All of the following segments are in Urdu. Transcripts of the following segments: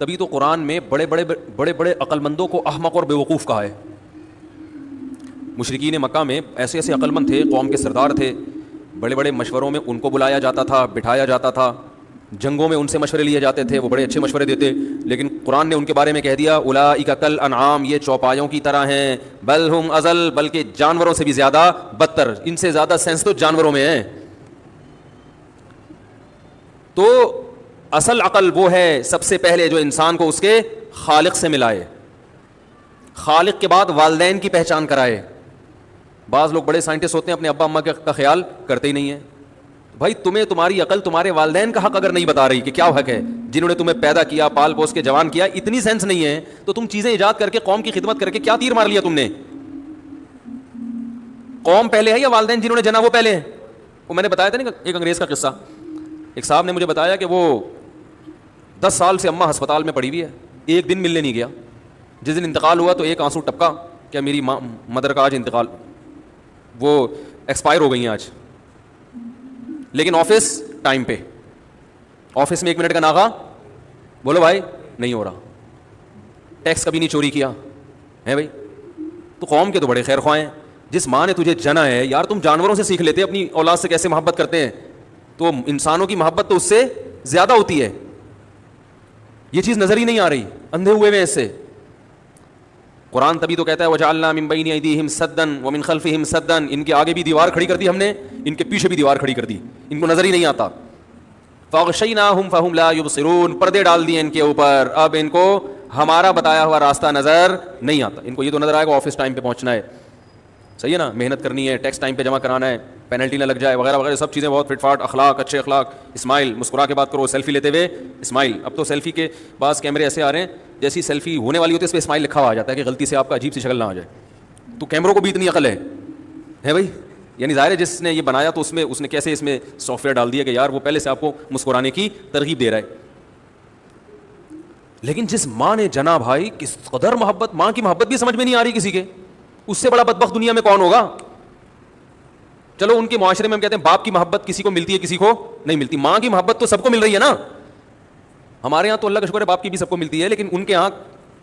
تبھی تو قرآن میں بڑے بڑے عقل مندوں کو احمق اور بیوقوف کہا ہے. مشرکین مکہ میں ایسے ایسے عقل مند تھے, قوم کے سردار تھے, بڑے بڑے مشوروں میں ان کو بلایا جاتا تھا, بٹھایا جاتا تھا, جنگوں میں ان سے مشورے لیے جاتے تھے, وہ بڑے اچھے مشورے دیتے. لیکن قرآن نے ان کے بارے میں کہہ دیا اولئک کالانعام, یہ چوپایوں کی طرح ہیں, بل ہم اضل, بلکہ جانوروں سے بھی زیادہ بدتر, ان سے زیادہ سینس تو جانوروں میں ہے. تو اصل عقل وہ ہے سب سے پہلے جو انسان کو اس کے خالق سے ملائے, خالق کے بعد والدین کی پہچان کرائے. بعض لوگ بڑے سائنٹسٹ ہوتے ہیں, اپنے ابا اماں کا خیال کرتے ہی نہیں ہیں. بھائی تمہیں تمہاری عقل تمہارے والدین کا حق اگر نہیں بتا رہی کہ کیا حق ہے, جنہوں نے تمہیں پیدا کیا, پال پوس کے جوان کیا, اتنی سینس نہیں ہے, تو تم چیزیں ایجاد کر کے قوم کی خدمت کر کے کیا تیر مار لیا تم نے؟ قوم پہلے ہے یا والدین جنہوں نے جنا وہ پہلے ہیں؟ وہ میں نے بتایا تھا نا ایک انگریز کا قصہ. ایک صاحب نے مجھے بتایا کہ وہ 10 سال سے اماں ہسپتال میں پڑی ہوئی ہے, ایک دن ملنے نہیں گیا. جس دن انتقال ہوا تو ایک آنسو ٹپکا, کیا میری مدر کا آج انتقال, وہ ایکسپائر ہو گئی ہیں آج. لیکن آفس ٹائم پہ, آفس میں 1 منٹ کا ناغا, بولو بھائی نہیں ہو رہا, ٹیکس کبھی نہیں چوری کیا ہے بھائی. تو قوم کے تو بڑے خیر خواہ ہیں. جس ماں نے تجھے جنا ہے یار, تم جانوروں سے سیکھ لیتے اپنی اولاد سے کیسے محبت کرتے ہیں, تو انسانوں کی محبت تو اس سے زیادہ ہوتی ہے. یہ چیز نظر ہی نہیں آ رہی, اندھے ہوئے میں اس سے. قرآن تبھی تو کہتا ہے وجعلنا من بین ایدیہم سدا ومن خلفہم سدا, ان کے آگے بھی دیوار کھڑی کر دی ہم نے, ان کے پیچھے بھی دیوار کھڑی کر دی, ان کو نظر ہی نہیں آتا. فاغشیناہم فہم لا یبصرون, پردے ڈال دیے ان کے اوپر, اب ان کو ہمارا بتایا ہوا راستہ نظر نہیں آتا. ان کو یہ تو نظر آئے گا آفس ٹائم پہ پہنچنا ہے, صحیح ہے نا, محنت کرنی ہے, ٹیکس ٹائم پہ جمع کرانا ہے, پینلٹی نہ لگ جائے وغیرہ وغیرہ, سب چیزیں بہت فٹ فاٹ, اخلاق اچھے اخلاق, اسمائل, مسکرا کے بات کرو, سیلفی لیتے ہوئے اسمائل. اب تو سیلفی کے بعض کیمرے ایسے آ رہے ہیں جیسی سیلفی ہونے والی ہوتی ہے اس پہ اسمائل لکھا ہوا آ جاتا ہے کہ غلطی سے آپ کا عجیب سی شکل نہ آ جائے. تو کیمروں کو بھی اتنی عقل ہے بھائی, یعنی ظاہر ہے جس نے یہ بنایا تو اس نے کیسے اس میں سافٹ ویئر ڈال دیا کہ یار وہ پہلے سے آپ کو مسکرانے کی ترغیب دے رہا ہے. لیکن جس ماں نے جنا بھائی, کس قدر محبت, ماں کی محبت بھی سمجھ میں نہیں آ رہی کسی کے, اس سے بڑا بدبخت دنیا میں کون ہوگا. چلو ان کے معاشرے میں ہم کہتے ہیں باپ کی محبت کسی کو ملتی ہے کسی کو نہیں ملتی, ماں کی محبت تو سب کو مل رہی ہے نا. ہمارے یہاں تو اللہ کا شکر ہے باپ کی بھی سب کو ملتی ہے, لیکن ان کے یہاں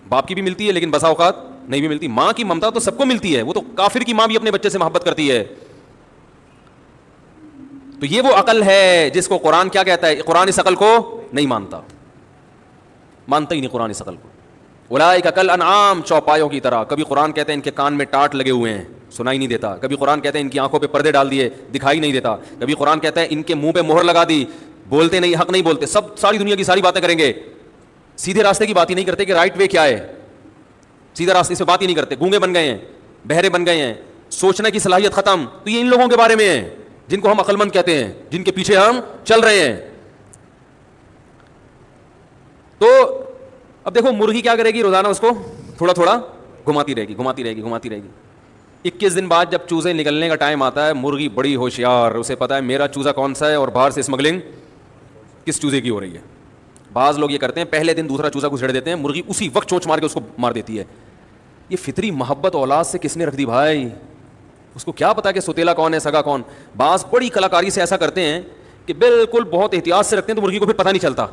باپ کی بھی ملتی ہے لیکن بسا اوقات نہیں بھی ملتی. ماں کی ممتا تو سب کو ملتی ہے, وہ تو کافر کی ماں بھی اپنے بچے سے محبت کرتی ہے. تو یہ وہ عقل ہے جس کو قرآن کیا کہتا ہے, قرآن اس عقل کو نہیں مانتا ہی نہیں قرآن اس عقل کو. اولئک کالانعام, چوپایوں کی طرح. کبھی قرآن کہتے ہیں ان کے کان میں ٹاٹ لگے ہوئے ہیں, سنائی نہیں دیتا. کبھی قرآن کہتے ہیں ان کی آنکھوں پہ پردے ڈال دیے, دکھائی نہیں دیتا. کبھی قرآن کہتا ہے ان کے منہ پہ مہر لگا دی, بولتے نہیں, حق نہیں بولتے, سب ساری دنیا کی ساری باتیں کریں گے, سیدھے راستے کی بات ہی نہیں کرتے کہ رائٹ وے کیا ہے, سیدھے راستے سے بات ہی نہیں کرتے, گونگے بن گئے ہیں, بہرے بن گئے ہیں, سوچنے کی صلاحیت ختم. تو یہ ان لوگوں کے بارے میں ہے جن کو ہم عقل مند کہتے ہیں, جن کے پیچھے ہم چل رہے ہیں. تو اب دیکھو مرغی کیا کرے گی, روزانہ اس کو تھوڑا تھوڑا گھماتی رہے گی. 21 دن بعد جب چوزے نکلنے کا ٹائم آتا ہے, مرغی بڑی ہوشیار, اسے پتا ہے میرا چوزا کون سا ہے اور باہر سے اسمگلنگ کس چوزے کی ہو رہی ہے. بعض لوگ یہ کرتے ہیں پہلے دن دوسرا چوزا گھسیڑ دیتے ہیں, مرغی اسی وقت چونچ مار کے اس کو مار دیتی ہے. یہ فطری محبت اولاد سے کس نے رکھ دی بھائی, اس کو کیا پتا کہ ستیلا کون ہے سگا کون. بعض بڑی کلاکاری سے ایسا کرتے ہیں کہ بالکل بہت احتیاط سے رکھتے ہیں, تو مرغی کو پھر پتہ نہیں چلتا,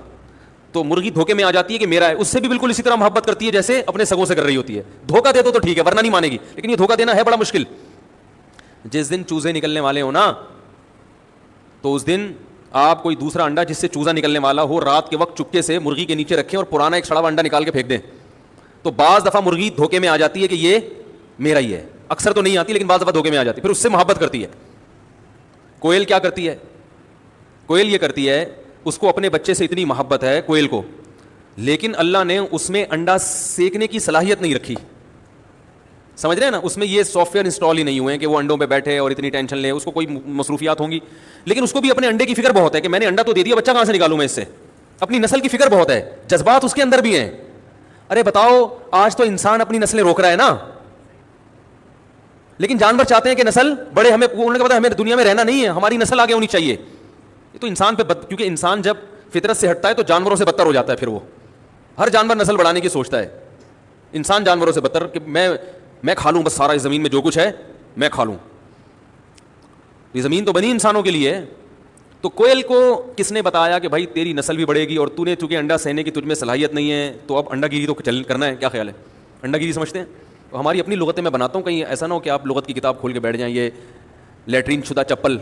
تو مرغی دھوکے میں آ جاتی ہے کہ میرا ہے. اس سے بھی بالکل اسی طرح محبت کرتی ہے جیسے اپنے سگوں سے کر رہی ہوتی ہے. دھوکہ دے دو تو ٹھیک ہے, ورنہ نہیں مانے گی, لیکن یہ دھوکہ دینا ہے بڑا مشکل. جس دن چوزے نکلنے والے ہو نا, تو اس دن آپ کوئی دوسرا انڈا جس سے چوزا نکلنے والا ہو, رات کے وقت چپکے سے مرغی کے نیچے رکھیں اور پرانا ایک سڑا ہوا انڈا نکال کے پھینک دیں. تو بعض دفعہ مرغی دھوکے میں آ جاتی ہے کہ یہ میرا ہی ہے, اکثر تو نہیں آتی لیکن بعض دفعہ دھوکے میں آ جاتی, پھر اس سے محبت کرتی ہے. کوئل کیا کرتی ہے, کوئل یہ کرتی ہے, اس کو اپنے بچے سے اتنی محبت ہے کوئل کو, لیکن اللہ نے اس میں انڈا سیکنے کی صلاحیت نہیں رکھی. سمجھ رہے ہیں نا, اس میں یہ سافٹ ویئر انسٹال ہی نہیں ہوئے ہیں کہ وہ انڈوں پہ بیٹھے اور اتنی ٹینشن لے. اس کو کوئی مصروفیات ہوں گی, لیکن اس کو بھی اپنے انڈے کی فکر بہت ہے کہ میں نے انڈا تو دے دیا, بچہ کہاں سے نکالوں میں اس سے. اپنی نسل کی فکر بہت ہے, جذبات اس کے اندر بھی ہیں. ارے بتاؤ, آج تو انسان اپنی نسلیں روک رہا ہے نا, لیکن جانور چاہتے ہیں کہ نسل بڑے, ہمیں انہوں نے پتا ہمیں دنیا میں رہنا نہیں ہے, ہماری نسل آگے ہونی چاہیے. یہ تو انسان پہ کیونکہ انسان جب فطرت سے ہٹتا ہے تو جانوروں سے بدتر ہو جاتا ہے. پھر وہ ہر جانور نسل بڑھانے کی سوچتا ہے, انسان جانوروں سے بدتر کہ میں کھا لوں بس سارا, اس زمین میں جو کچھ ہے میں کھا لوں. یہ زمین تو بنی انسانوں کے لیے ہے, تو کوئل کو کس نے بتایا کہ بھائی تیری نسل بھی بڑھے گی اور تو نے چونکہ انڈا سہنے کی تجھ میں صلاحیت نہیں ہے تو اب انڈا گیری تو کرنا ہے؟ کیا خیال ہے؟ انڈا گیری سمجھتے ہیں؟ تو ہماری اپنی لغتیں میں بناتا ہوں، کہیں ایسا نہ ہو کہ آپ لغت کی کتاب کھول کے بیٹھ جائیں. یہ لیٹرین شدہ چپل،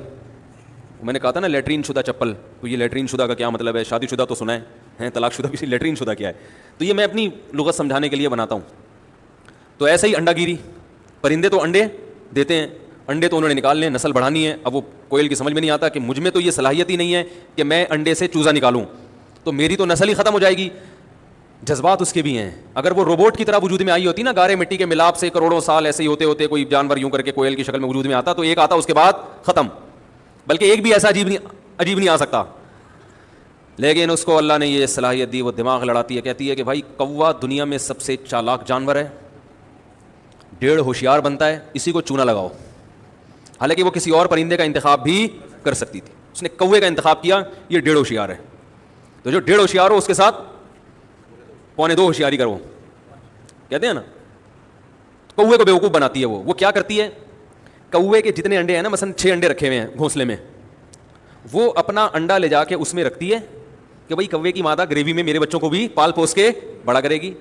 میں نے کہا تھا نا لیٹرین شدہ چپل، تو یہ لیٹرین شدہ کا کیا مطلب ہے؟ شادی شدہ تو سنا ہے، طلاق شدہ بھی، لیٹرین شدہ کیا ہے؟ تو یہ میں اپنی لغت سمجھانے کے لیے بناتا ہوں. تو ایسے ہی انڈا گیری، پرندے تو انڈے دیتے ہیں، انڈے تو انہوں نے نکالنے ہیں، نسل بڑھانی ہے. اب وہ کوئل کی سمجھ میں نہیں آتا کہ مجھ میں تو یہ صلاحیت ہی نہیں ہے کہ میں انڈے سے چوزا نکالوں، تو میری تو نسل ہی ختم ہو جائے گی. جذبات اس کے بھی ہیں. اگر وہ روبوٹ کی طرح وجود میں آئی ہوتی نا، گارے مٹی کے ملاپ سے کروڑوں سال ایسے ہی ہوتے ہوتے کوئی جانور یوں کر کے کوئل کی شکل میں وجود میں آتا تو ایک آتا اس کے بعد ختم، بلکہ ایک بھی ایسا عجیب نہیں آ سکتا. لیکن اس کو اللہ نے یہ صلاحیت دی، وہ دماغ لڑاتی ہے، کہتی ہے کہ بھائی کوا دنیا میں سب سے چالاک جانور ہے، 1.5 ہوشیار بنتا ہے، اسی کو چونا لگاؤ. حالانکہ وہ کسی اور پرندے کا انتخاب بھی کر سکتی تھی، اس نے کوے کا انتخاب کیا، یہ 1.5 ہوشیار ہے. تو جو 1.5 ہوشیار ہو اس کے ساتھ 2.25 ہوشیاری کرو، کہتے ہیں نا. کوے کو بیوقوف بناتی ہے. وہ کیا کرتی ہے، کوے کے جتنے انڈے ہیں نا، مثلا 6 انڈے رکھے ہوئے ہیں گھونسلے میں، وہ اپنا انڈا لے جا کے اس میں رکھتی ہے کہ بھائی کوے کی مادہ گریوی میں میرے بچوں کو بھی پال پوس کے بڑا کرے گی.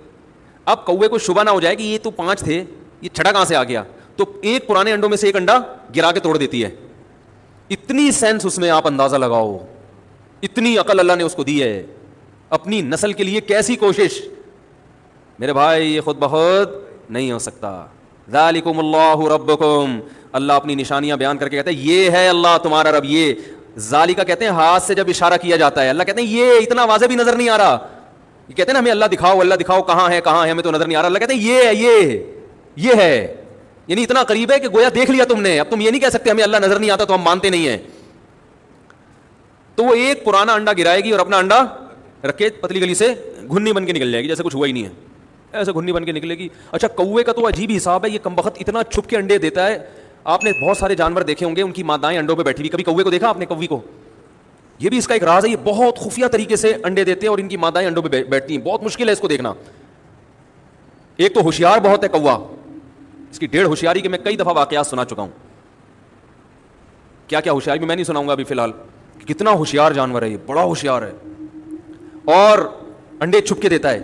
اب کوے کو شبہ نہ ہو جائے کہ یہ تو 5 تھے، یہ چھٹا کہاں سے آ گیا، تو ایک پرانے انڈوں میں سے ایک انڈا گرا کے توڑ دیتی ہے. اتنی سینس اس میں، آپ اندازہ لگاؤ، اتنی عقل اللہ نے اس کو دی ہے. اپنی نسل کے لیے کیسی کوشش. میرے بھائی یہ خود بخود نہیں ہو سکتا. ذالکم اللہ ربکم، اللہ اپنی نشانیاں بیان کر کے کہتا ہے یہ ہے اللہ تمہارا رب. یہ ذالکا کہتے ہیں ہاتھ سے جب اشارہ کیا جاتا ہے، اللہ کہتے ہیں یہ اتنا واضح بھی نظر نہیں آ رہا. یہ کہتے ہیں نا ہمیں اللہ دکھاؤ کہاں ہے ہمیں تو نظر نہیں آ رہا. اللہ کہتے ہیں یہ ہے، یعنی اتنا قریب ہے کہ گویا دیکھ لیا تم نے. اب تم یہ نہیں کہہ سکتے ہمیں اللہ نظر نہیں آتا تو ہم مانتے نہیں ہیں. تو وہ ایک پرانا انڈا گرائے گی اور اپنا انڈا رکھ کے پتلی گلی سے گھنی بن کے نکل جائے گی، جیسے کچھ ہوا ہی نہیں ہے، ایسے گھنی بن کے نکلے گی. اچھا کوے کا تو عجیب حساب ہے، یہ کمبخت اتنا چھپ کے انڈے دیتا ہے. آپ نے بہت سارے جانور دیکھے ہوں گے، ان کی مادائیں انڈوں پہ بیٹھی ہوئی. کبھی کوے کو دیکھا آپ نے؟ کوی کو، یہ بھی اس کا ایک راز ہے، یہ بہت خفیہ طریقے سے انڈے دیتے ہیں اور ان کی مادائیں انڈوں پہ بیٹھتی ہیں. بہت مشکل ہے اس کو دیکھنا. ایک تو ہوشیار بہت ہے کوا، اس کی 1.5 ہوشیاری کے میں کئی دفعہ واقعات سنا چکا ہوں. کیا ہوشیاری میں نہیں سناؤں گا ابھی فی الحال. کتنا ہوشیار جانور ہے یہ، بڑا ہوشیار ہے، اور انڈے چھپ کے دیتا ہے.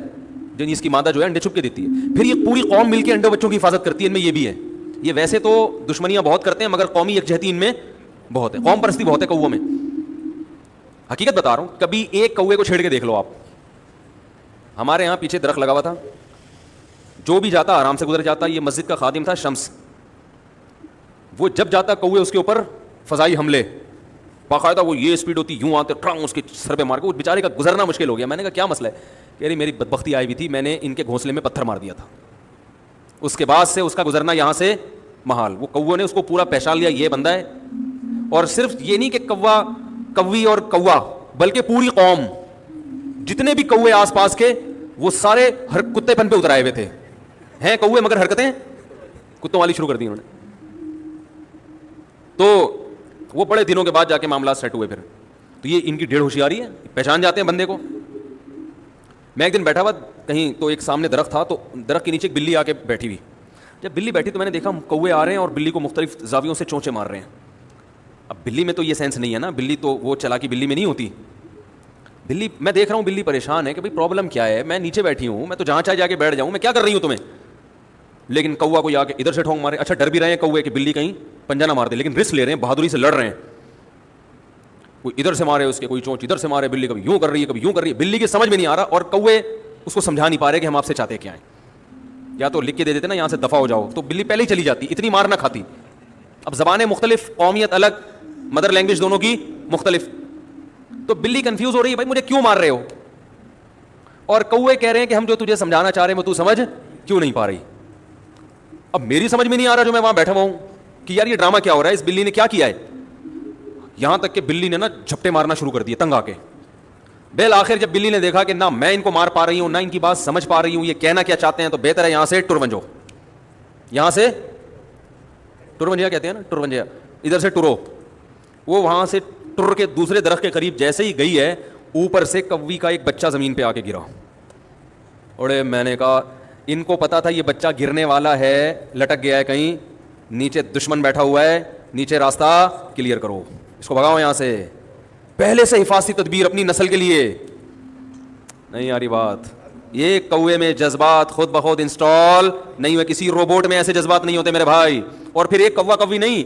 جو اس کی مادہ جو ہے انڈے چھپ کے دیتی ہے. پھر یہ پوری قوم مل کے انڈے بچوں کی حفاظت کرتی ہے. ان میں یہ بھی ہے. یہ ویسے تو دشمنیاں بہت کرتے ہیں مگر قومی یکجہتی ان میں بہت ہے، قوم پرستی بہت ہے کووں میں. حقیقت بتا رہا ہوں، کبھی ایک کوے کو چھیڑ کے دیکھ لو آپ. ہمارے یہاں پیچھے درخت لگا ہوا تھا، جو بھی جاتا آرام سے گزر جاتا. یہ مسجد کا خادم تھا شمس، وہ جب جاتا کوے اس کے اوپر فضائی حملے باقاعدہ، وہ یہ اسپیڈ ہوتی، یوں آتے ٹرانگ اس کے سر پہ مار کے، وہ بیچارے کا گزرنا مشکل ہو گیا. میں نے کہا کیا مسئلہ ہے؟ کہہ رہی میری بدبختی آئی ہوئی تھی، میں نے ان کے گھونسلے میں پتھر مار دیا تھا، اس کے بعد سے اس کا گزرنا یہاں سے محال. وہ کوے نے اس کو پورا پہچان لیا، یہ بندہ ہے. اور صرف یہ نہیں کہ کوی اور کوا، بلکہ پوری قوم، جتنے بھی کوے آس پاس کے، وہ سارے ہر کتے پن پہ اترائے ہوئے تھے. ہیں کوے مگر حرکتیں کتوں والی شروع کر دی انہوں نے. تو وہ بڑے دنوں کے بعد جا کے معاملات سیٹ ہوئے. پھر تو یہ ان کی 1.5 ہوشیاری ہے، پہچان جاتے ہیں بندے کو. میں ایک دن بیٹھا ہوا کہیں، تو ایک سامنے درخت تھا، تو درخت کے نیچے ایک بلی آ کے بیٹھی ہوئی. جب بلی بیٹھی تو میں نے دیکھا کوے آ رہے ہیں اور بلی کو مختلف زاویوں سے چونچے مار رہے ہیں. اب بلی میں تو یہ سینس نہیں ہے نا، بلی تو وہ چلاکی بلی میں نہیں ہوتی. بلی میں دیکھ رہا ہوں بلی پریشان ہے کہ بھائی پرابلم کیا ہے، میں نیچے بیٹھی ہوں، میں تو جہاں چاہے جا کے بیٹھ جاؤں، میں کیا کر رہی ہوں تمہیں. لیکن کوا کو آ کے ادھر سے ٹھونک مارے. اچھا ڈر بھی رہے ہیں کوے کہ بلی کہیں پنجہ نہ مار دے، لیکن رسک لے رہے ہیں، بہادری سے لڑ رہے ہیں. کوئی ادھر سے مارے اس کے، کوئی چونچ ادھر سے مارے. بلی کبھی یوں کر رہی ہے کبھی یوں کر رہی ہے. بلی کی سمجھ میں نہیں آ رہا، اور کوے اس کو سمجھا نہیں پا رہے کہ ہم آپ سے چاہتے کیا ہیں. یا تو لکھ کے دے دیتے نا یہاں سے دفع ہو جاؤ، تو بلی پہلے ہی چلی جاتی، اتنی مار نہ کھاتی. اب زبانیں مختلف، قومیت الگ، مدر لینگویج دونوں کی مختلف. تو بلی کنفیوز ہو رہی ہے، بھائی مجھے کیوں مار رہے ہو. اور کوے کہہ رہے ہیں کہ ہم جو تجھے سمجھانا چاہ رہے ہیں وہ تو سمجھ کیوں نہیں پا رہی. اب میری سمجھ میں نہیں آ رہا جو میں وہاں بیٹھا ہوا ہوں کہ یار یہ ڈرامہ کیا ہو رہا ہے، اس بلی نے کیا کیا ہے. یہاں تک کہ بلی نے نا جھپٹے مارنا شروع کر دیے تنگ آ کے. بالآخر جب بلی نے دیکھا کہ نہ میں ان کو مار پا رہی ہوں، نہ ان کی بات سمجھ پا رہی ہوں، یہ کہنا کیا چاہتے ہیں، تو بہتر ہے یہاں سے ٹر ونجو. یہاں سے ٹرونجیا کہتے ہیں نا، ٹرونجیا، ادھر سے ٹرو. وہ وہاں سے ٹر کے دوسرے درخت کے قریب جیسے ہی گئی ہے، اوپر سے کوی کا ایک بچہ زمین پہ آ کے گرا. اور میں نے کہا ان کو پتا تھا یہ بچہ گرنے والا ہے، لٹک گیا ہے کہیں، نیچے دشمن بیٹھا ہوا ہے، نیچے راستہ کلیئر کرو، اس کو بھگاؤ یہاں سے. پہلے سے حفاظتی تدبیر اپنی نسل کے لیے. نہیں آ رہی بات؟ یہ کوے میں جذبات خود بخود انسٹال نہیں ہوئے. کسی روبوٹ میں ایسے جذبات نہیں ہوتے میرے بھائی. اور پھر ایک کوا کوی نہیں,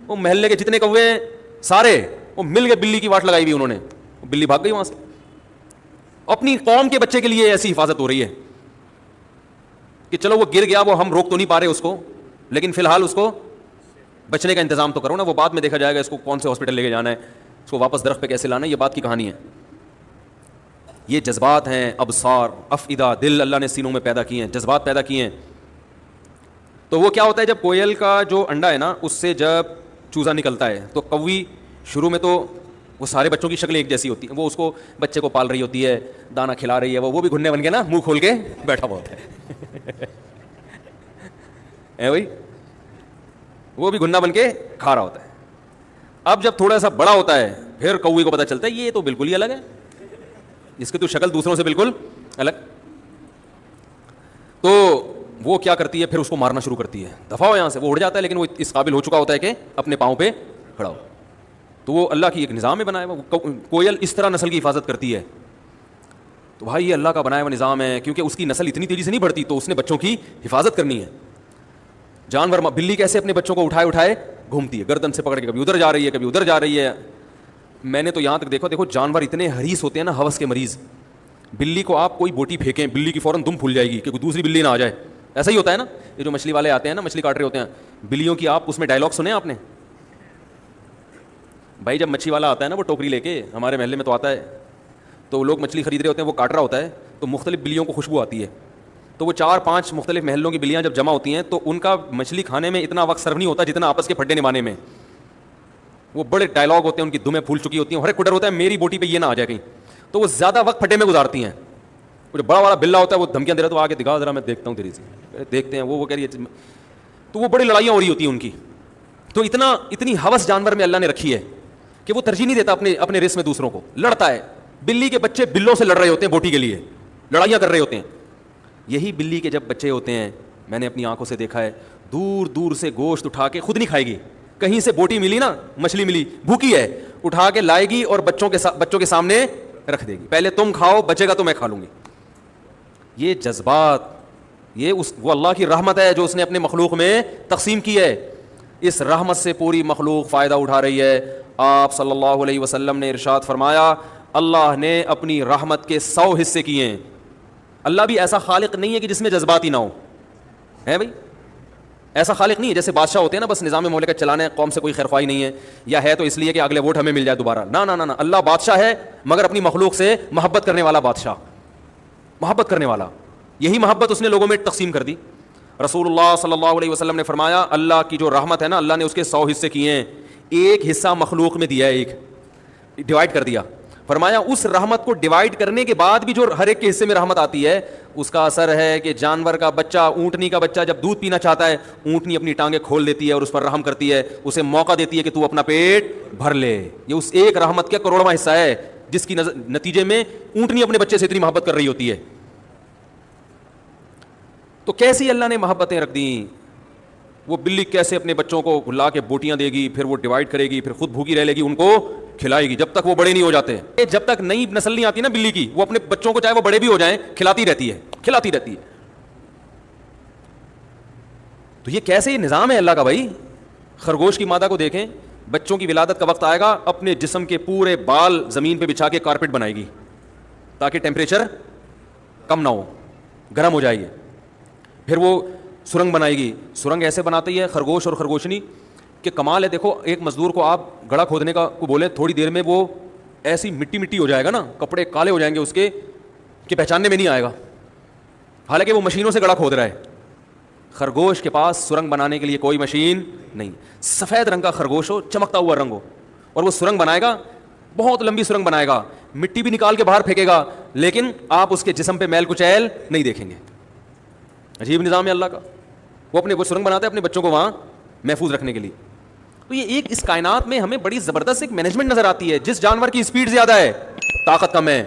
وہ محلے کے جتنے کوے ہیں سارے وہ مل کے بلی کی واٹ لگائی ہوئی انہوں نے, بلی بھاگ گئی وہاں سے. اپنی قوم کے بچے کے لیے ایسی حفاظت ہو رہی ہے کہ چلو وہ گر گیا, وہ ہم روک تو نہیں پا رہے اس کو, لیکن فی الحال اس کو بچنے کا انتظام تو کرو نا. وہ بعد میں دیکھا جائے گا اس کو کون سے ہاسپٹل لے کے جانا ہے, اس کو واپس درخت پہ کیسے لانا ہے, یہ بات کی کہانی ہے. یہ جذبات ہیں, ابصار, افئدہ, دل اللہ نے سینوں میں پیدا کیے ہیں, جذبات پیدا کیے ہیں. تو وہ کیا ہوتا ہے, جب کوئل کا جو انڈا ہے نا اس سے جب چوزا نکلتا ہے تو کوی شروع میں تو وہ سارے بچوں کی شکلیں ایک جیسی ہوتی ہیں, وہ اس کو بچے کو پال رہی ہوتی ہے, دانا کھلا رہی ہے, وہ بھی گھننے بن کے نا منہ کھول کے بیٹھا ہوا ہوتا ہے بھائی, وہ بھی گھنا بن کے کھا رہا ہوتا ہے. اب جب تھوڑا سا بڑا ہوتا ہے پھر کوئی کو پتہ چلتا ہے یہ تو بالکل ہی الگ ہے, اس کی تو شکل دوسروں سے بالکل الگ. تو وہ کیا کرتی ہے, پھر اس کو مارنا شروع کرتی ہے, دفعہ ہو یہاں سے. وہ اڑ جاتا ہے لیکن وہ اس قابل ہو چکا ہوتا ہے کہ اپنے پاؤں پہ کھڑا ہو. تو وہ اللہ کی ایک نظام میں بنایا ہوا, کوئل اس طرح نسل کی حفاظت کرتی ہے. تو بھائی یہ اللہ کا بنایا ہوا نظام ہے, کیونکہ اس کی نسل اتنی تیزی سے نہیں بڑھتی تو اس نے بچوں کی حفاظت کرنی ہے. جانور, بلی کیسے اپنے بچوں کو اٹھائے اٹھائے گھومتی ہے گردن سے پکڑ کے, کبھی ادھر جا رہی ہے کبھی ادھر جا رہی ہے. میں نے تو یہاں تک دیکھو جانور اتنے حریص ہوتے ہیں نا, ہوس کے مریض. بلی کو آپ کوئی بوٹی پھینکیں, بلی کی فوراً دم پھول جائے گی کہ کوئی دوسری بلی نہ آ جائے. ایسا ہی ہوتا ہے نا, یہ جو مچھلی والے آتے ہیں نا, مچھلی کاٹ رہے ہوتے ہیں, بلیوں کی آپ اس میں ڈائلاگ سنے آپ نے؟ بھائی جب مچھلی والا آتا ہے نا وہ ٹوکری لے کے, ہمارے محلے میں تو آتا ہے, تو لوگ مچھلی خرید رہے ہوتے ہیں, وہ کاٹ رہا ہوتا ہے تو مختلف بلیوں کو خوشبو آتی ہے. تو وہ 4-5 مختلف محلوں کی بلیاں جب جمع ہوتی ہیں تو ان کا مچھلی کھانے میں اتنا وقت صرف نہیں ہوتا جتنا آپس کے پھڈے نبھانے میں. وہ بڑے ڈائلاگ ہوتے ہیں, ان کی دمیں پھول چکی ہوتی ہیں, ہر ایک ڈر ہوتا ہے میری بوٹی پہ یہ نہ آ جائے کہیں, تو وہ زیادہ وقت پھڈے میں گزارتی ہیں. وہ جو بڑا والا بلا ہوتا ہے وہ دھمکیاں دے رہا, تو آگے دکھا ذرا میں دیکھتا ہوں تیری سے, دیکھتے ہیں وہ کہہ رہی ہے, تو وہ بڑی لڑائیاں ہو رہی ہوتی ہیں ان کی. تو اتنی ہوس جانور میں اللہ نے رکھی ہے کہ وہ ترجیح نہیں دیتا اپنے رزق میں دوسروں کو, لڑتا ہے. بلی کے بچے بلوں سے لڑ رہے ہوتے ہیں بوٹی کے لیے, لڑائیاں کر رہے ہوتے ہیں. یہی بلی کے جب بچے ہوتے ہیں, میں نے اپنی آنکھوں سے دیکھا ہے, دور دور سے گوشت اٹھا کے, خود نہیں کھائے گی, کہیں سے بوٹی ملی نا, مچھلی ملی, بھوکی ہے, اٹھا کے لائے گی اور بچوں کے سامنے رکھ دے گی, پہلے تم کھاؤ, بچے گا تو میں کھا لوں گی. یہ جذبات, وہ اللہ کی رحمت ہے جو اس نے اپنے مخلوق میں تقسیم کی ہے. اس رحمت سے پوری مخلوق فائدہ اٹھا رہی ہے. آپ صلی اللہ علیہ وسلم نے ارشاد فرمایا, اللہ نے اپنی رحمت کے 100 حصے کیے ہیں. اللہ بھی ایسا خالق نہیں ہے کہ جس میں جذبات ہی نہ ہو, ہے بھائی, ایسا خالق نہیں ہے جیسے بادشاہ ہوتے ہیں نا, بس نظام مملکت چلانے, قوم سے کوئی خیرخواہی نہیں ہے, یا ہے تو اس لیے کہ اگلے ووٹ ہمیں مل جائے دوبارہ. نہ, اللہ بادشاہ ہے مگر اپنی مخلوق سے محبت کرنے والا بادشاہ, محبت کرنے والا. یہی محبت اس نے لوگوں میں تقسیم کر دی. رسول اللہ صلی اللہ علیہ وسلم نے فرمایا, اللہ کی جو رحمت ہے نا, اللہ نے اس کے 100 حصے کیے ہیں, ایک حصہ مخلوق میں دیا ہے, ایک ڈیوائڈ کر دیا. فرمایا اس رحمت کو ڈیوائڈ کرنے کے بعد بھی جو ہر ایک کے حصے میں رحمت آتی ہے, اس کا اثر ہے کہ جانور کا بچہ, اونٹنی کا بچہ جب دودھ پینا چاہتا ہے, اونٹنی اپنی ٹانگیں کھول دیتی ہے اور اس پر رحم کرتی ہے, اسے موقع دیتی ہے کہ تو اپنا پیٹ بھر لے. یہ اس ایک رحمت کا کروڑواں حصہ ہے جس کی نتیجے میں اونٹنی اپنے بچے سے اتنی محبت کر رہی ہوتی ہے. تو کیسی اللہ نے محبتیں رکھ دیں. وہ بلی کیسے اپنے بچوں کو لا کے بوٹیاں دے گی, پھر وہ ڈیوائڈ کرے گی, پھر خود بھوکی رہ لے گی, ان کو کھلائے گی جب تک وہ بڑے نہیں ہو جاتے. جب تک نئی نسل نہیں آتی نا بلی کی, وہ اپنے بچوں کو چاہے وہ بڑے بھی ہو جائیں کھلاتی رہتی ہے. تو یہ کیسے نظام ہے اللہ کا بھائی. خرگوش کی مادہ کو دیکھیں, بچوں کی ولادت کا وقت آئے گا, اپنے جسم کے پورے بال زمین پہ بچھا کے کارپیٹ بنائے گی تاکہ ٹیمپریچر کم نہ ہو, گرم ہو جائے گی. پھر وہ سرنگ بنائے گی. سرنگ ایسے بناتی ہے خرگوش اور خرگوشنی کہ کمال ہے. دیکھو ایک مزدور کو آپ گڑھا کھودنے کا کو بولے, تھوڑی دیر میں وہ ایسی مٹی ہو جائے گا نا, کپڑے کالے ہو جائیں گے اس کے کہ پہچاننے میں نہیں آئے گا, حالانکہ وہ مشینوں سے گڑھا کھود رہا ہے. خرگوش کے پاس سرنگ بنانے کے لیے کوئی مشین نہیں. سفید رنگ کا خرگوش ہو, چمکتا ہوا رنگ ہو, اور وہ سرنگ بنائے گا, بہت لمبی سرنگ بنائے گا, مٹی بھی نکال کے باہر پھینکے گا, لیکن آپ اس کے جسم پہ میل کچیل نہیں دیکھیں گے. عجیب نظام ہے اللہ کا. وہ سرنگ بناتا ہے اپنے بچوں کو وہاں محفوظ رکھنے کے لیے. تو یہ ایک اس کائنات میں ہمیں بڑی زبردست ایک مینجمنٹ نظر آتی ہے. جس جانور کی اسپیڈ زیادہ ہے, طاقت کم ہے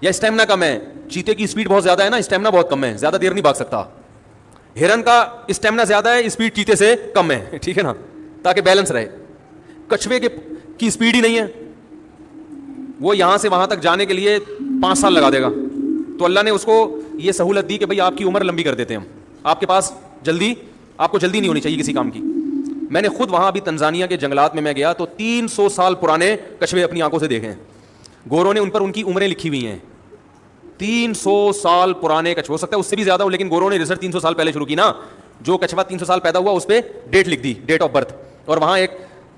یا اسٹیمنا کم ہے. چیتے کی اسپیڈ بہت زیادہ ہے نا, اسٹیمنا بہت کم ہے, زیادہ دیر نہیں بھاگ سکتا. ہرن کا اسٹیمنا زیادہ ہے, اسپیڈ چیتے سے کم ہے, ٹھیک ہے نا, تاکہ بیلنس رہے. کچھوے کی اسپیڈ ہی نہیں ہے, وہ یہاں سے وہاں تک جانے کے لیے 5 سال لگا دے گا. تو اللہ نے اس کو یہ سہولت دی کہ بھائی آپ کی عمر لمبی کر دیتے ہیں ہم, آپ کے پاس آپ کو جلدی نہیں ہونی چاہیے کسی کام کی. میں نے خود وہاں ابھی تنزانیہ کے جنگلات میں گیا تو 300 سال پرانے کچھوے اپنی آنکھوں سے دیکھے ہیں. گوروں نے ان پر ان کی عمریں لکھی ہوئی ہیں. 300 سال پرانے کچھوے, ہو سکتا ہے اس سے بھی زیادہ ہو, لیکن گوروں نے ریسرچ 300 سال پہلے شروع کی نا. جو کچھوا 300 سال پیدا ہوا اس پہ ڈیٹ لکھ دی, ڈیٹ آف برتھ, اور وہاں ایک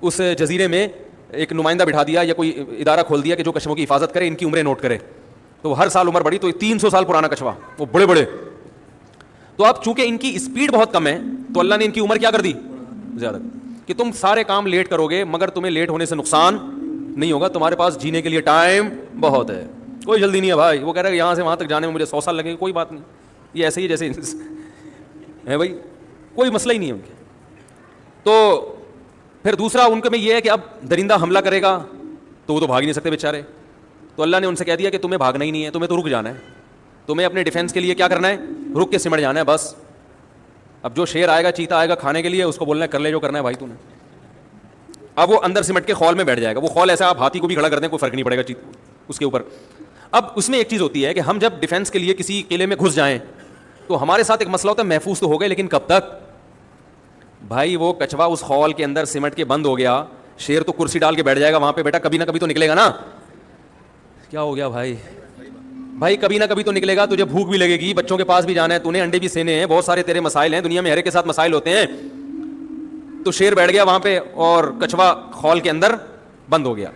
اس جزیرے میں ایک نمائندہ بٹھا دیا یا کوئی ادارہ کھول دیا کہ جو کچھووں کی حفاظت کرے, ان کی عمریں نوٹ کرے. تو ہر سال عمر بڑھی, تو 300 سال پرانا کچھوا, وہ بڑے بڑے. تو اب چونکہ ان کی اسپیڈ بہت کم ہے تو اللہ نے ان کی عمر کیا کر دی زیادہ, کہ تم سارے کام لیٹ کرو گے مگر تمہیں لیٹ ہونے سے نقصان نہیں ہوگا, تمہارے پاس جینے کے لیے ٹائم بہت ہے, کوئی جلدی نہیں ہے بھائی. وہ کہہ رہا ہے یہاں سے وہاں تک جانے میں مجھے 100 سال لگیں گے, کوئی بات نہیں, یہ ایسے ہی جیسے ہے بھائی, کوئی مسئلہ ہی نہیں ہے ان کے. تو پھر دوسرا ان کے میں یہ ہے کہ اب درندہ حملہ کرے گا تو وہ تو بھاگ نہیں سکتے بیچارے. تو اللہ نے ان سے کہہ دیا کہ تمہیں بھاگنا ہی نہیں ہے, تمہیں تو رک جانا ہے, تمہیں اپنے ڈیفینس کے لیے کیا کرنا ہے, رک کے سمٹ جانا ہے بس. اب جو شیر آئے گا, چیتا آئے گا کھانے کے لیے, اس کو بولنا ہے کر لے جو کرنا ہے بھائی تو نے. اب وہ اندر سمٹ کے خول میں بیٹھ جائے گا. وہ خول ایسا آپ ہاتھی کو بھی کھڑا کر دیں کوئی فرق نہیں پڑے گا اس کے اوپر. اب اس میں ایک چیز ہوتی ہے کہ ہم جب ڈیفینس کے لیے کسی قلعے میں گھس جائیں تو ہمارے ساتھ ایک مسئلہ ہوتا ہے, محفوظ تو ہو گئے لیکن کب تک بھائی. وہ کچھوا اس خول کے اندر سمٹ کے بند ہو گیا, شیر تو کرسی ڈال کے بیٹھ جائے گا وہاں پہ, بیٹا کبھی نہ کبھی تو نکلے گا نا. کیا ہو گیا بھائی, بھائی کبھی نہ کبھی تو نکلے گا, تجھے بھوک بھی لگے گی, بچوں کے پاس بھی جانا ہے, تو نے انڈے بھی سینے ہیں, بہت سارے تیرے مسائل ہیں, دنیا میں ہر ایک کے ساتھ مسائل ہوتے ہیں. تو شیر بیٹھ گیا وہاں پہ اور کچھوا خول کے اندر بند ہو گیا.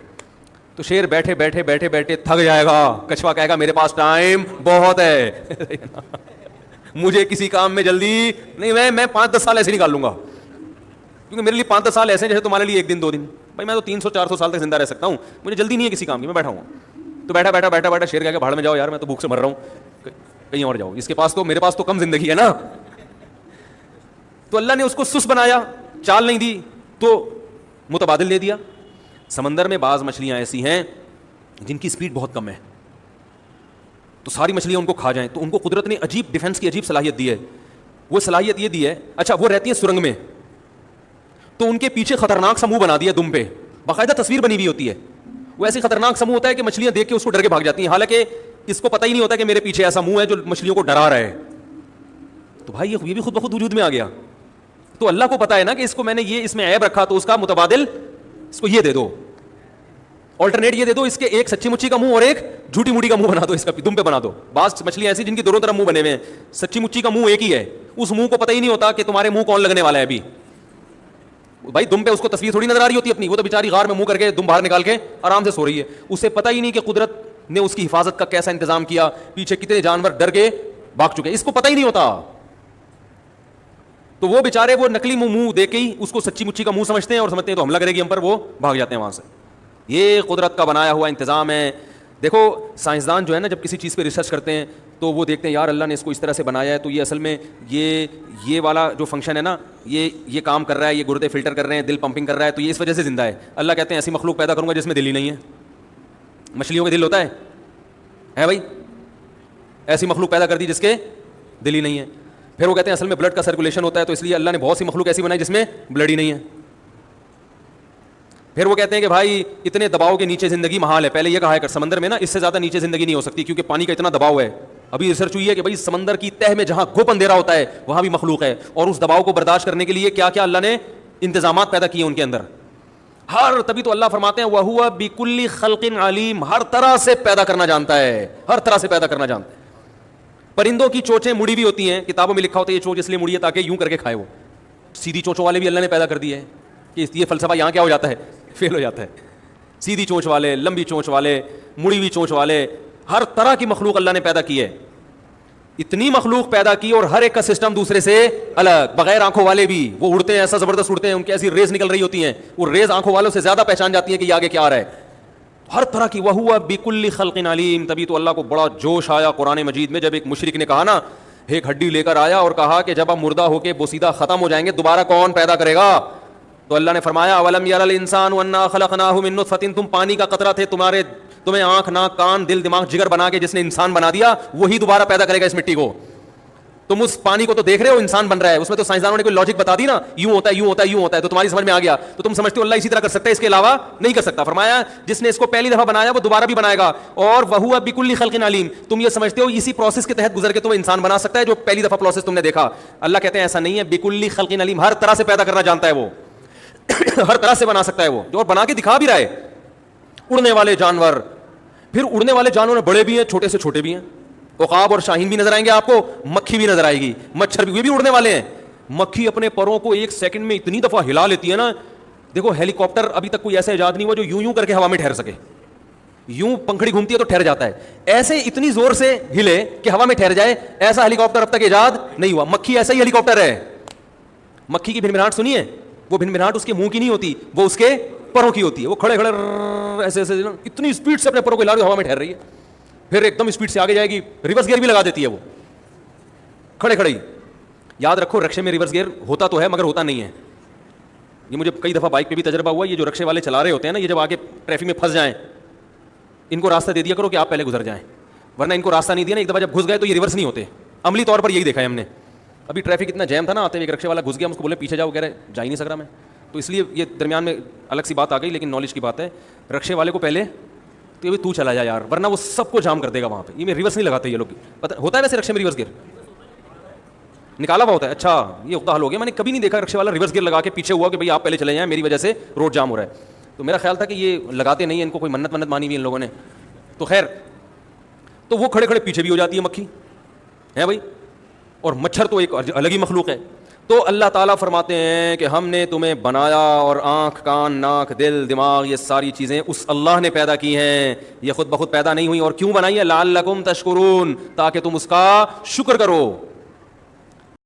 تو شیر بیٹھے بیٹھے بیٹھے بیٹھے تھک جائے گا, کچھوا کہے گا میرے پاس ٹائم بہت ہے مجھے کسی کام میں جلدی نہیں, میں 5-10 سال ایسے نکال لوں گا, کیونکہ میرے لیے 5-10 سال ایسے ہیں جیسے تمہارے لیے 1 دن 2 دن. بھائی میں تو 300-400 سال تک زندہ رہ سکتا ہوں, مجھے جلدی نہیں ہے کسی کام کی, میں بیٹھا ہوں. تو بیٹھا بیٹھا بیٹھا بیٹھا شیر کہہ کے بھاڑ میں جاؤ یار, میں تو بھوک سے مر رہا ہوں, کہیں اور جاؤ, اس کے پاس تو, میرے پاس تو کم زندگی ہے نا. تو اللہ نے اس کو سست بنایا, چال نہیں دی تو متبادل دے دیا. سمندر میں بعض مچھلیاں ایسی ہیں جن کی اسپیڈ بہت کم ہے, تو ساری مچھلیاں ان کو کھا جائیں. تو ان کو قدرت نے عجیب ڈیفینس کی عجیب صلاحیت دی ہے. وہ صلاحیت یہ دی ہے, اچھا وہ رہتی ہے سرنگ میں, تو ان کے پیچھے خطرناک سا منہ بنا دیا دم پہ, باقاعدہ تصویر بنی ہوئی ہوتی ہے. وہ ایسی خطرناک سا منہ ہوتا ہے کہ مچھلیاں دیکھ کے اس کو ڈر کے بھاگ جاتی ہیں, حالانکہ اس کو پتہ ہی نہیں ہوتا کہ میرے پیچھے ایسا منہ ہے جو مچھلیوں کو ڈرا رہا ہے. تو بھائی یہ بھی خود بخود وجود میں آ گیا. تو اللہ کو پتا ہے نا کہ اس کو میں نے یہ اس میں عیب رکھا, تو اس کا متبادل اس کو یہ دے دو, آلٹرنیٹ یہ دے دو, اس کے ایک سچی مچی کا منہ اور ایک جھوٹی موٹی کا منہ بنا دو, اس کا دم پہ بنا دو. بعض مچھلیاں ایسی جن کی دونوں طرف منہ بنے ہوئے ہیں, سچی مچی کا منہ ایک ہی ہے, اس منہ کو پتہ ہی نہیں ہوتا کہ تمہارے منہ کون لگنے والا ہے. ابھی بھائی دم پہ اس کو تصویر تھوڑی نظر آ رہی ہوتی ہے اپنی, وہ تو بیچاری غار میں منہ کر کے دم باہر نکال کے آرام سے سو رہی ہے. اسے پتہ ہی نہیں کہ قدرت نے اس کی حفاظت کا کیسا انتظام کیا, پیچھے کتنے جانور ڈر کے بھاگ چکے, اس کو پتہ ہی نہیں ہوتا. تو وہ بیچارے وہ نکلی منہ دیکھ کے ہی اس کو سچی مچی کا منہ سمجھتے ہیں اور سمجھتے ہیں تو حملہ کرے گی ہم پر, وہ بھاگ جاتے ہیں وہاں سے. یہ قدرت کا بنایا ہوا انتظام ہے. دیکھو سائنسدان جو ہے نا, جب کسی چیز پہ ریسرچ کرتے ہیں تو وہ دیکھتے ہیں یار اللہ نے اس کو اس طرح سے بنایا ہے, تو یہ اصل میں یہ والا جو فنکشن ہے نا, یہ کام کر رہا ہے, یہ گردے فلٹر کر رہے ہیں, دل پمپنگ کر رہا ہے, تو یہ اس وجہ سے زندہ ہے. اللہ کہتے ہیں ایسی مخلوق پیدا کروں گا جس میں دل ہی نہیں ہے. مچھلیوں کے دل ہوتا ہے بھائی, ایسی مخلوق پیدا کر دی جس کے دل ہی نہیں ہے. پھر وہ کہتے ہیں اصل میں بلڈ کا سرکولیشن ہوتا ہے, تو اس لیے اللہ نے بہت سی مخلوق ایسی بنائی جس میں بلڈ ہی نہیں ہے. پھر وہ کہتے ہیں کہ بھائی اتنے دباؤ کے نیچے زندگی محال ہے. پہلے یہ کہا ہے کہ سمندر میں نا اس سے زیادہ نیچے زندگی نہیں ہو سکتی, کیونکہ پانی کا اتنا دباؤ ہے. ابھی ریسرچ ہوئی ہے کہ بھائی سمندر کی تہ میں جہاں گھپ اندھیرا ہوتا ہے وہاں بھی مخلوق ہے, اور اس دباؤ کو برداشت کرنے کے لیے کیا کیا اللہ نے انتظامات پیدا کیے ان کے اندر. تبھی تو اللہ فرماتے ہیں وَهُوَ بِكُلِّ خَلْقٍ عَلِيمٌ, ہر طرح سے پیدا کرنا جانتا ہے, ہر طرح سے پیدا کرنا جانتا ہے. پرندوں کی چونچیں مڑی ہوئی ہوتی ہیں, کتابوں میں لکھا ہوتا ہے یہ چونچ اس لیے مڑی ہے تاکہ یوں کر کے کھائے. وہ سیدھی چونچوں والے بھی اللہ نے پیدا کر دیے ہیں, کہ یہ فلسفہ یہاں کیا ہو جاتا ہے, فیل ہو جاتا ہے. سیدھی چونچ والے, لمبی چونچ والے, مڑی ہوئی چونچ والے, ہر طرح کی مخلوق اللہ نے پیدا کی ہے. اتنی مخلوق پیدا کی اور ہر ایک کا سسٹم دوسرے سے الگ. بغیر آنکھوں والے بھی وہ اڑتے ہیں, ایسا زبردست اڑتے ہیں, ان کی ایسی ریز نکل رہی ہوتی ہیں, وہ ریز آنکھوں والوں سے زیادہ پہچان جاتی ہیں کہ یہ آگے کیا آ رہا ہے. ہر طرح کی. وَهُوَ بِكُلِّ خَلْقٍ عَلِيمٌ. تبھی تو اللہ کو بڑا جوش آیا قرآن مجید میں جب ایک مشرک نے کہا نا, ایک ہڈی لے کر آیا اور کہا کہ جب آپ مردہ ہو کے بوسیدہ ختم ہو جائیں گے دوبارہ کون پیدا کرے گا. تو اللہ نے فرمایا اولم یری الانسان انا خلقناہ من نطفۃ, تم پانی کا قطرہ تھے, تمہیں آنکھ ناک کان دل دماغ جگر بنا کے جس نے انسان بنا دیا وہی دوبارہ پیدا کرے گا اس مٹی کو. تم اس پانی کو تو دیکھ رہے ہو انسان بن رہا ہے, اس میں تو سائنسدانوں نے کوئی لاجک بتا دی نا, یوں ہوتا ہے یوں ہوتا ہے یوں ہوتا ہے, تو تمہاری سمجھ میں آ گیا, تو تم سمجھتے ہو اللہ اسی طرح کر سکتا ہے, اس کے علاوہ نہیں کر سکتا. فرمایا جس نے اس کو پہلی دفعہ بنایا وہ دوبارہ بھی بنائے گا, اور وہو بکل خلق علیم, تم یہ سمجھتے ہو اسی پروسیس کے تحت گزر کے تمہیں انسان بنا سکتا ہے جو پہلی دفعہ پروسیس تم نے دیکھا. اللہ کہتے ہیں ایسا نہیں ہے, بکل خلق علیم, ہر طرح سے پیدا کرنا جانتا ہے وہ, ہر طرح سے بنا سکتا ہے وہ, جو اور بنا کے دکھا بھی رہا ہے. اڑنے والے جانور, پھر اڑنے والے جانور بڑے بھی ہیں چھوٹے سے چھوٹے بھی ہیں, عقاب اور شاہین بھی نظر آئیں گے آپ کو, مکھی بھی نظر آئے گی, مچھر بھی, وہ بھی اڑنے والے ہیں. مکھی اپنے پروں کو ایک سیکنڈ میں اتنی دفعہ ہلا لیتی ہے نا, دیکھو ہیلی کاپٹر ابھی تک کوئی ایسا ایجاد نہیں ہوا جو یوں یوں کر کے ہوا میں ٹھہر سکے, یوں پنکھڑی گھومتی ہے تو ٹھہر جاتا ہے, ایسے اتنی زور سے ہلے کہ ہوا میں ٹھہر جائے, ایسا ہیلی کاپٹر اب تک ایجاد نہیں ہوا. مکھی ایسا ہی ہیلی کاپٹر ہے. مکھی کی بھنبھناہٹ سنیے, وہ بھنبھناہٹ اس کے منہ کی نہیں ہوتی, وہ اس کے پروں کی ہوتی ہے. وہ کھڑے کھڑے ایسے ایسے اتنی اسپیڈ سے اپنے پروں کو ہلا رہی ہوا میں ٹھہر رہی ہے, پھر ایک دم اسپیڈ سے آگے جائے گی, ریورس گیئر بھی لگا دیتی ہے وہ کھڑے کھڑے ہی. یاد رکھو رکشے میں ریورس گیئر ہوتا تو ہے مگر ہوتا نہیں ہے. یہ مجھے کئی دفعہ بائک پہ بھی تجربہ ہوا. یہ جو رکشے والے چلا رہے ہوتے ہیں نا, یہ جب آگے ٹریفک میں پھنس جائیں, ان کو راستہ دے دیا کرو کہ آپ پہلے گزر جائیں, ورنہ ان کو راستہ نہیں دیا نا, ایک دفعہ جب گھس گئے تو یہ ریورس نہیں ہوتے. عملی طور پر یہی دیکھا ہے ہم نے. ابھی ٹریفک اتنا جیم تھا نا, آتے ہوئے ایک رکشے والا گھس گیا, ہم اس کو بولے پیچھے جاؤ, کہہ رہے جا ہی نہیں سک رہا میں. تو اس لیے یہ درمیان میں الگ سی بات آ گئی, لیکن نالج کی بات ہے. رکشے والے کو پہلے تو یہ تو چلا جا یار, ورنہ وہ سب کو جام کر دے گا وہاں پہ. یہ میں ریورس نہیں لگاتے یہ لوگ, پتہ ہوتا ہے ویسے رکشے میں ریورس گیئر نکالا ہوا ہوتا ہے. اچھا یہ عقدہ حل ہو گیا, میں نے کبھی نہیں دیکھا رکشے والا ریورس گیئر لگا کے پیچھے ہوا کہ بھائی آپ پہلے چلے جائیں, میری وجہ سے روڈ جام ہو رہا ہے. تو میرا خیال تھا کہ یہ لگاتے نہیں ہیں, ان کو کوئی منت مانی ہوئی ان لوگوں نے. تو خیر, تو وہ کھڑے کھڑے پیچھے بھی ہو جاتی ہے مکھی ہے بھائی, اور مچھر تو ایک الگ ہی مخلوق ہے. تو اللہ تعالیٰ فرماتے ہیں کہ ہم نے تمہیں بنایا, اور آنکھ کان ناک دل دماغ یہ ساری چیزیں اس اللہ نے پیدا کی ہیں, یہ خود بخود پیدا نہیں ہوئی. اور کیوں بنائی ہے؟ لعلکم تشکرون, تاکہ تم اس کا شکر کرو.